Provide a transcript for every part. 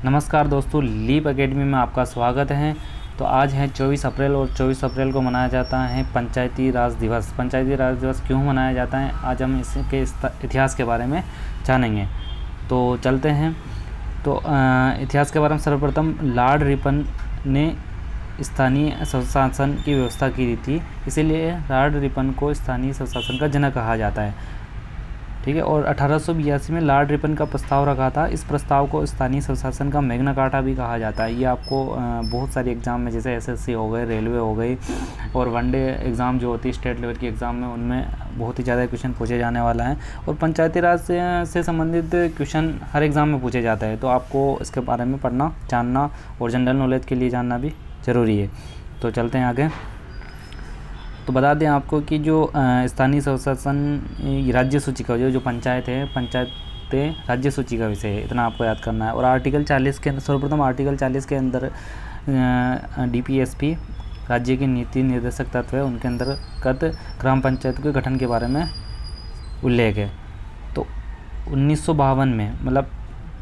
नमस्कार दोस्तों, leap academy में आपका स्वागत है। तो आज है 24 अप्रैल और 24 अप्रैल को मनाया जाता है पंचायती राज दिवस। पंचायती राज दिवस क्यों मनाया जाता है, आज हम इसके इतिहास के बारे में जानेंगे। तो चलते हैं। तो इतिहास के बारे में सर्वप्रथम लॉर्ड रिपन ने स्थानीय स्वशासन की व्यवस्था की थी, इसीलिए लॉर्ड रिपन को स्थानीय स्वशासन का जनक कहा जाता है। ठीक है। और 1882 में लॉर्ड रिपन का प्रस्ताव रखा था। इस प्रस्ताव को स्थानीय स्वशासन का मैग्ना कार्टा भी कहा जाता है। ये आपको बहुत सारे एग्ज़ाम में, जैसे एसएससी हो गए, रेलवे हो गई और वनडे एग्ज़ाम जो होती है स्टेट लेवल की एग्ज़ाम में, उनमें बहुत ही ज़्यादा क्वेश्चन पूछे जाने वाला है। और पंचायती राज से संबंधित क्वेश्चन हर एग्ज़ाम में पूछे जाता है, तो आपको इसके बारे में पढ़ना, जानना और जनरल नॉलेज के लिए जानना भी ज़रूरी है। तो चलते हैं आगे। तो बता दें आपको कि जो स्थानीय स्वशासन राज्य सूची का जो पंचायत है, पंचायतें राज्य सूची का विषय है, इतना आपको याद करना है। और आर्टिकल 40 के सर्वप्रथम आर्टिकल 40 के अंदर डीपीएसपी राज्य की नीति निर्देशक तत्व है, उनके अंतर्गत ग्राम पंचायत के गठन के बारे में उल्लेख है। तो 1952 में, मतलब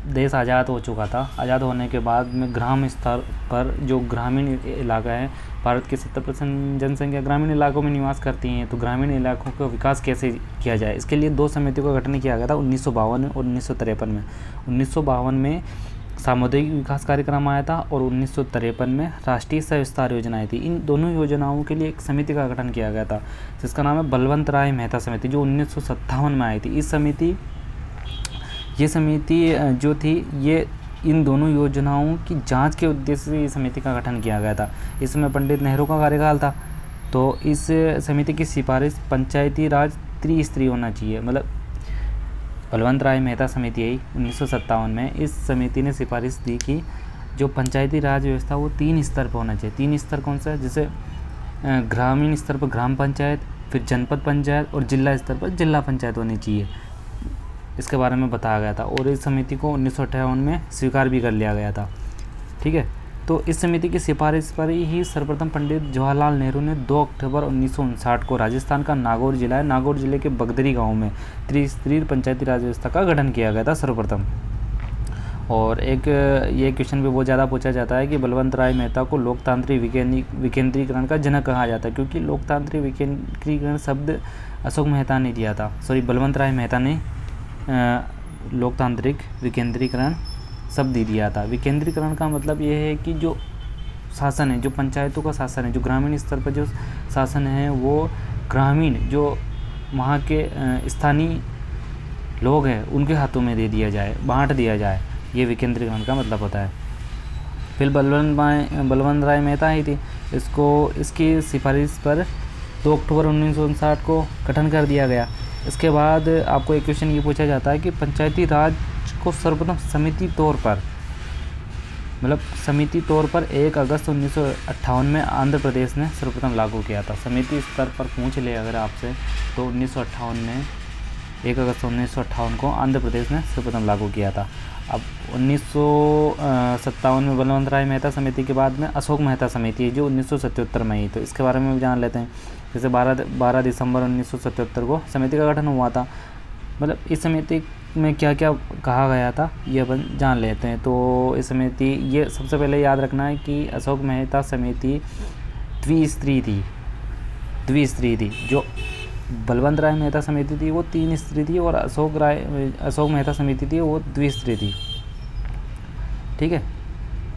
देश आज़ाद हो चुका था, आज़ाद होने के बाद में ग्राम स्तर पर जो ग्रामीण इलाका है, भारत की 70% जनसंख्या ग्रामीण इलाकों में निवास करती हैं। तो ग्रामीण इलाकों का विकास कैसे किया जाए, इसके लिए दो समितियों का गठन किया गया था 1952 और 1953 में। 1952 में सामुदायिक विकास कार्यक्रम आया था और 1953 में राष्ट्रीय सविस्तार योजना आई थी। इन दोनों योजनाओं के लिए एक समिति का गठन किया गया था, जिसका नाम है बलवंत राय मेहता समिति, जो 1957 में आई थी। ये समिति जो थी, ये इन दोनों योजनाओं की जांच के उद्देश्य से इस समिति का गठन किया गया था। इसमें पंडित नेहरू का कार्यकाल था। तो इस समिति की सिफारिश पंचायती राज त्रिस्तरीय होना चाहिए, मतलब बलवंत राय मेहता समिति आई 1957 में। इस समिति ने सिफारिश दी कि जो पंचायती राज व्यवस्था वो 3 स्तर पर होना चाहिए। 3 स्तर कौन सा है, जैसे ग्रामीण स्तर पर ग्राम पंचायत, फिर जनपद पंचायत और जिला स्तर पर जिला पंचायत होनी चाहिए, इसके बारे में बताया गया था। और इस समिति को 1958 में स्वीकार भी कर लिया गया था। ठीक है। तो इस समिति की सिफारिश पर ही सर्वप्रथम पंडित जवाहरलाल नेहरू ने 2 अक्टूबर 1959 को राजस्थान का नागौर जिला है, नागौर जिले के बगदरी गांव में त्रिस्तरीय पंचायती राज व्यवस्था का गठन किया गया था सर्वप्रथम। और एक ये क्वेश्चन भी बहुत ज़्यादा पूछा जाता है कि बलवंत राय मेहता को लोकतांत्रिक विकेंद्रीकरण का जनक कहा जाता है, क्योंकि लोकतांत्रिक विकेंद्रीकरण शब्द अशोक मेहता ने दिया था, बलवंत राय मेहता ने लोकतांत्रिक विकेंद्रीकरण शब्द दिया था। विकेंद्रीकरण का मतलब ये है कि जो शासन है, जो पंचायतों का शासन है, जो ग्रामीण स्तर पर जो शासन है, वो ग्रामीण जो वहाँ के स्थानीय लोग हैं उनके हाथों में दे दिया जाए, बांट दिया जाए, ये विकेंद्रीकरण का मतलब होता है। फिर बलवंत राय मेहता ही थी, इसकी सिफारिश पर 2 अक्टूबर 1959 को गठन कर दिया गया। इसके बाद आपको एक क्वेश्चन ये पूछा जाता है कि पंचायती राज को सर्वप्रथम समिति तौर पर 1 अगस्त 1958 में आंध्र प्रदेश ने सर्वप्रथम लागू किया था। समिति स्तर पर पूछ ले अगर आपसे, तो 1958 में 1 अगस्त 1958 को आंध्र प्रदेश ने सर्वप्रथम लागू किया था। अब 1957 में बलवंत राय मेहता समिति के बाद में अशोक मेहता समिति है, जो 1977 में आई। तो इसके बारे में भी जान लेते हैं। जैसे 12 दिसंबर 1977 को समिति का गठन हुआ था। मतलब इस समिति में क्या क्या कहा गया था ये अपन जान लेते हैं। तो इस समिति, ये सबसे पहले याद रखना है कि अशोक मेहता समिति द्विस्तरीय थी। जो बलवंत राय मेहता समिति थी वो 3 स्तरीय थी, और अशोक मेहता समिति थी वो द्विस्तरीय थी। ठीक है।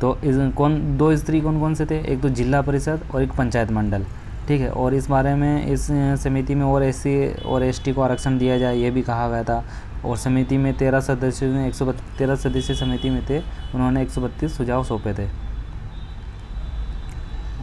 तो दो स्तरीय कौन से थे, एक तो जिला परिषद और एक पंचायत मंडल। ठीक है। और इस बारे में इस समिति में और SC और ST को आरक्षण दिया जाए, ये भी कहा गया था। और समिति में 13 सदस्यों ने 113 सदस्य समिति में थे, उन्होंने 132 सुझाव सौंपे थे।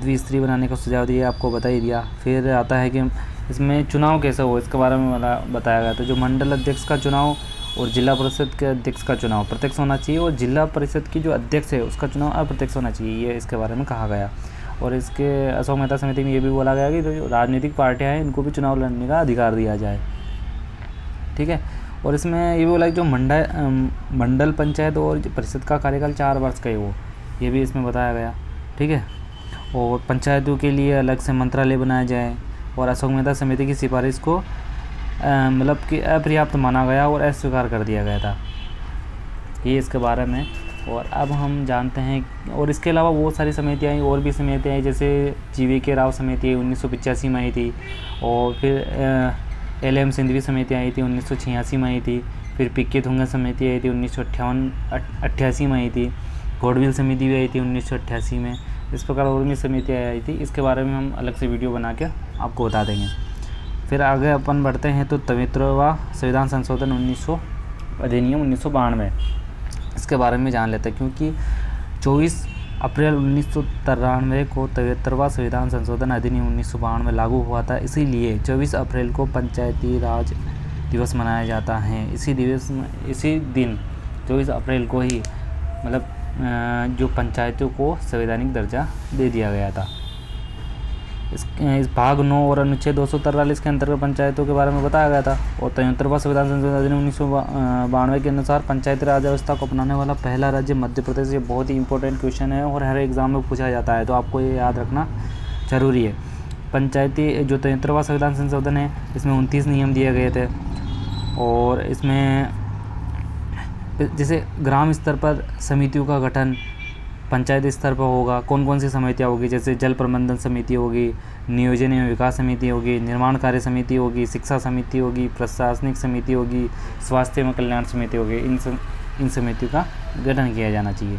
द्विस्तरीय बनाने का सुझाव दिया, आपको बता ही दिया। फिर आता है कि इसमें चुनाव कैसे हो, इसके बारे में बताया गया था। जो मंडल अध्यक्ष का चुनाव और जिला परिषद के अध्यक्ष का चुनाव प्रत्यक्ष होना चाहिए, और जिला परिषद की जो अध्यक्ष है उसका चुनाव अप्रत्यक्ष होना चाहिए, ये इसके बारे में कहा गया। और इसके अशोक मेहता समिति में ये भी बोला गया कि जो राजनीतिक पार्टियां हैं इनको भी चुनाव लड़ने का अधिकार दिया जाए। ठीक है। और इसमें ये भी बोला कि जो मंडल पंचायत और परिषद का कार्यकाल 4 वर्ष का है, वो ये भी इसमें बताया गया। ठीक है। और पंचायतों के लिए अलग से मंत्रालय बनाया जाए। और अशोक मेहता समिति की सिफारिश को मतलब कि अपर्याप्त माना गया और अस्वीकार कर दिया गया था। ये इसके बारे में। और अब हम जानते हैं, और इसके अलावा बहुत सारी समितियाँ आई, और भी समितियाँ आई, जैसे GV राव समिति 1985 में आई थी, और फिर LM सिंधवी समिति आई थी 1986 में आई थी, फिर PK थुंगा समिति आई थी 1988 में आई थी, गौडविल समिति भी आई थी 1988 में। इस प्रकार और भी समितियाँ आई थी, इसके बारे में हम अलग से वीडियो बना के आपको बता देंगे। फिर आगे अपन बढ़ते हैं तो 73वां संविधान संशोधन अधिनियम 1992, इसके बारे में जान लेते हैं, क्योंकि 24 अप्रैल 1993 को 73वां संविधान संशोधन अधिनियम 1992 लागू हुआ था। इसीलिए 24 अप्रैल को पंचायती राज दिवस मनाया जाता है। इसी दिन 24 अप्रैल को ही मतलब जो पंचायतों को संवैधानिक दर्जा दे दिया गया था। इस भाग 9 और अनुच्छेद 243 के अंतर्गत पंचायतों के बारे में बताया गया था। और 73वां संविधान संशोधन अधिनियम 1992 के अनुसार पंचायती राज व्यवस्था को अपनाने वाला पहला राज्य मध्य प्रदेश। ये बहुत ही इंपॉर्टेंट क्वेश्चन है और हर एग्जाम में पूछा जाता है, तो आपको ये याद रखना जरूरी है। पंचायती जो 73वां संविधान संशोधन है, इसमें 29 नियम दिए गए थे, और इसमें जैसे ग्राम स्तर पर समितियों का गठन पंचायत स्तर पर होगा। कौन कौन सी समितियाँ होगी, जैसे जल प्रबंधन समिति होगी, नियोजन एवं विकास समिति होगी, निर्माण कार्य समिति होगी, शिक्षा समिति होगी, प्रशासनिक समिति होगी, स्वास्थ्य एवं कल्याण समिति होगी। इन समितियों का गठन किया जाना चाहिए।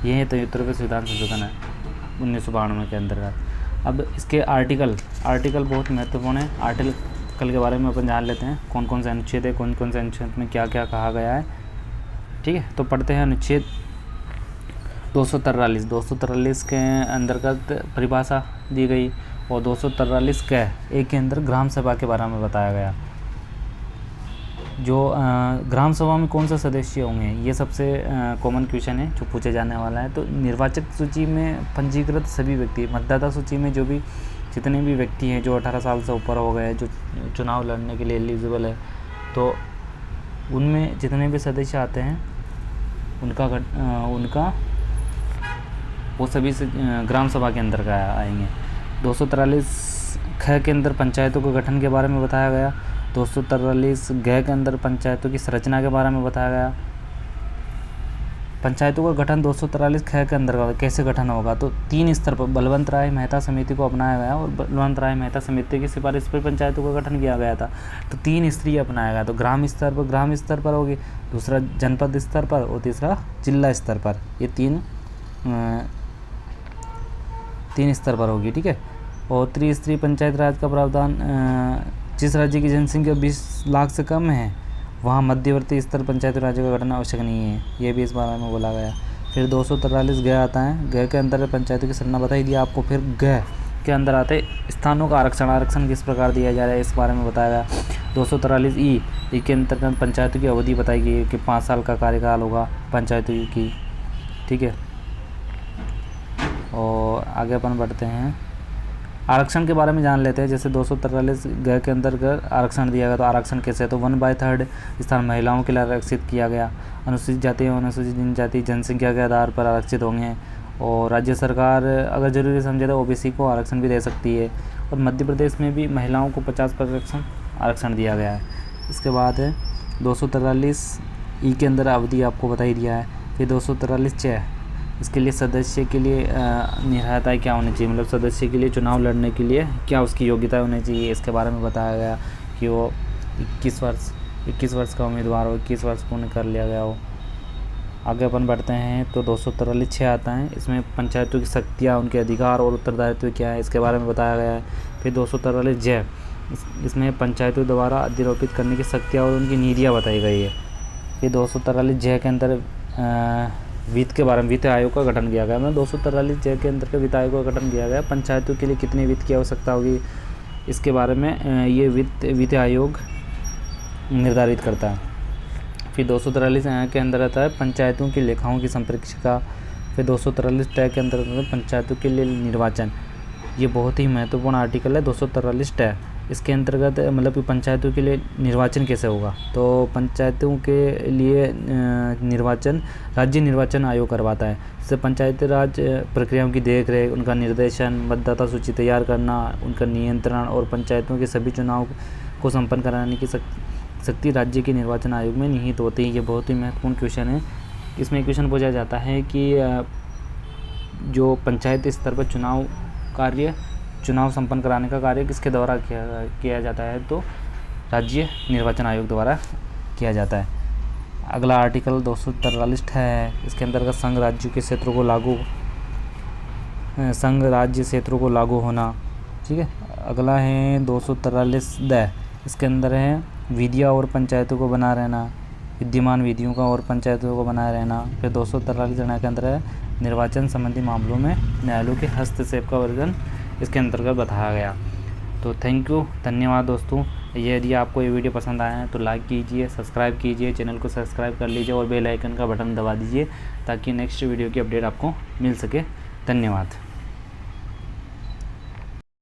ये है 73वें संविधान संशोधन है 1992 के अंतर्गत। अब इसके आर्टिकल बहुत महत्वपूर्ण है। आर्टिकल के बारे में अपन जान लेते हैं, कौन कौन से अनुच्छेद है, कौन कौन से अनुच्छेद में क्या क्या कहा गया है। ठीक है, तो पढ़ते हैं अनुच्छेद 243 के अंतर्गत परिभाषा दी गई, और 243 के अंदर ग्राम सभा के बारे में बताया गया। जो ग्राम सभा में कौन से सदस्य होंगे, ये सबसे कॉमन क्वेश्चन है जो पूछे जाने वाला है। तो निर्वाचक सूची में पंजीकृत सभी व्यक्ति, मतदाता सूची में जो भी जितने भी व्यक्ति हैं जो 18 साल से ऊपर हो गए, जो चुनाव लड़ने के लिए एलिजिबल है, तो उनमें जितने भी सदस्य आते हैं उनका वो सभी से ग्राम सभा के अंदर आएंगे। 243 के अंदर पंचायतों के गठन के बारे में बताया गया। 243 के अंदर पंचायतों की संरचना के बारे में बताया गया। पंचायतों का गठन 243 के अंदर कैसे गठन होगा, तो 3 स्तर पर बलवंत राय मेहता समिति को अपनाया गया, और बलवंत राय मेहता समिति की सिफारिश पर पंचायतों का गठन किया गया था। तो 3 स्तरीय अपनाया गया। तो ग्राम स्तर पर होगी, दूसरा जनपद स्तर पर, और तीसरा जिला स्तर पर। ये तीन स्तर पर होगी। ठीक है, और त्रिस्तरीय पंचायत राज का प्रावधान जिस राज्य की जनसंख्या 20 लाख से कम है वहाँ मध्यवर्ती स्तर पंचायती राज्य का गठन आवश्यक नहीं है, ये भी इस बारे में बोला गया। फिर 243 आता है। के अंदर पंचायतों की संरचना बताई दिया आपको। फिर के अंदर आते स्थानों का आरक्षण किस प्रकार दिया जा रहा है, इस बारे में बताया गया। 243 के अंतर्गत पंचायतों की अवधि बताई गई कि 5 साल का कार्यकाल होगा पंचायतों की। ठीक है, और आगे अपन बढ़ते हैं, आरक्षण के बारे में जान लेते हैं। जैसे 243 के अंतर्गत आरक्षण दिया गया, तो आरक्षण कैसे है, तो 1/3 स्थान महिलाओं के लिए आरक्षित किया गया। अनुसूचित जाति एवं अनुसूचित जनजाति जनसंख्या के आधार पर आरक्षित होंगे, और राज्य सरकार अगर जरूरी समझे तो OBC को आरक्षण भी दे सकती है। और मध्य प्रदेश में भी महिलाओं को 50% आरक्षण दिया गया है। इसके बाद है 243 के अंदर अवधि आपको बता ही दिया है। फिर 243 इसके लिए सदस्य के लिए निरहताएँ क्या होनी चाहिए, मतलब सदस्य के लिए चुनाव लड़ने के लिए क्या उसकी योग्यता होनी चाहिए, इसके बारे में बताया गया कि वो 21 वर्ष का उम्मीदवार हो, 21 वर्ष पूर्ण कर लिया गया हो। आगे अपन बढ़ते हैं तो 243 आता है। इसमें पंचायतों की शक्तियाँ, उनके अधिकार और उत्तरदायित्व क्या है, इसके बारे में बताया गया है। फिर 243 इसमें पंचायतों द्वारा अधिरोपित करने की शक्तियाँ और उनकी नीतियाँ बताई गई है। फिर 243 के अंदर वित्त के बारे में, वित्त आयोग का गठन किया गया। मतलब 243 के अंदर वित्त आयोग का गठन किया गया। पंचायतों के लिए कितने वित्त की आवश्यकता होगी, इसके बारे में ये वित्त आयोग निर्धारित करता है। फिर 243 के अंदर आता है पंचायतों की लेखाओं की संप्रेक्षिका। फिर 243 के अंदर पंचायतों के लिए निर्वाचन, ये बहुत ही महत्वपूर्ण आर्टिकल है 243 इसके अंतर्गत मतलब कि पंचायतों के लिए निर्वाचन कैसे होगा, तो पंचायतों के लिए निर्वाचन राज्य निर्वाचन आयोग करवाता है। इससे पंचायती राज प्रक्रियाओं की देखरेख, उनका निर्देशन, मतदाता सूची तैयार करना, उनका नियंत्रण और पंचायतों के सभी चुनाव को संपन्न कराने की शक्ति राज्य के निर्वाचन आयोग में निहित होती है। ये बहुत ही महत्वपूर्ण क्वेश्चन है इसमें क्वेश्चन पूछा जाता है कि जो पंचायत स्तर पर चुनाव संपन्न कराने का कार्य किसके द्वारा किया जाता है, तो राज्य निर्वाचन आयोग द्वारा किया जाता है। अगला आर्टिकल 243 है, इसके अंतर्गत संघ राज्य क्षेत्रों को लागू होना। ठीक है। अगला है 243 इसके अंदर है विधियाँ और पंचायतों को बना रहना, विद्यमान विधियों का और पंचायतों को बनाए रहना। फिर 243 के अंदर है निर्वाचन संबंधी मामलों में न्यायालयों के हस्तक्षेप का वर्णन इसके अंतर्गत बताया गया। तो थैंक यू, धन्यवाद दोस्तों। यदि आपको ये वीडियो पसंद आया है तो लाइक कीजिए, सब्सक्राइब कीजिए, चैनल को सब्सक्राइब कर लीजिए और बेल आइकन का बटन दबा दीजिए ताकि नेक्स्ट वीडियो की अपडेट आपको मिल सके। धन्यवाद।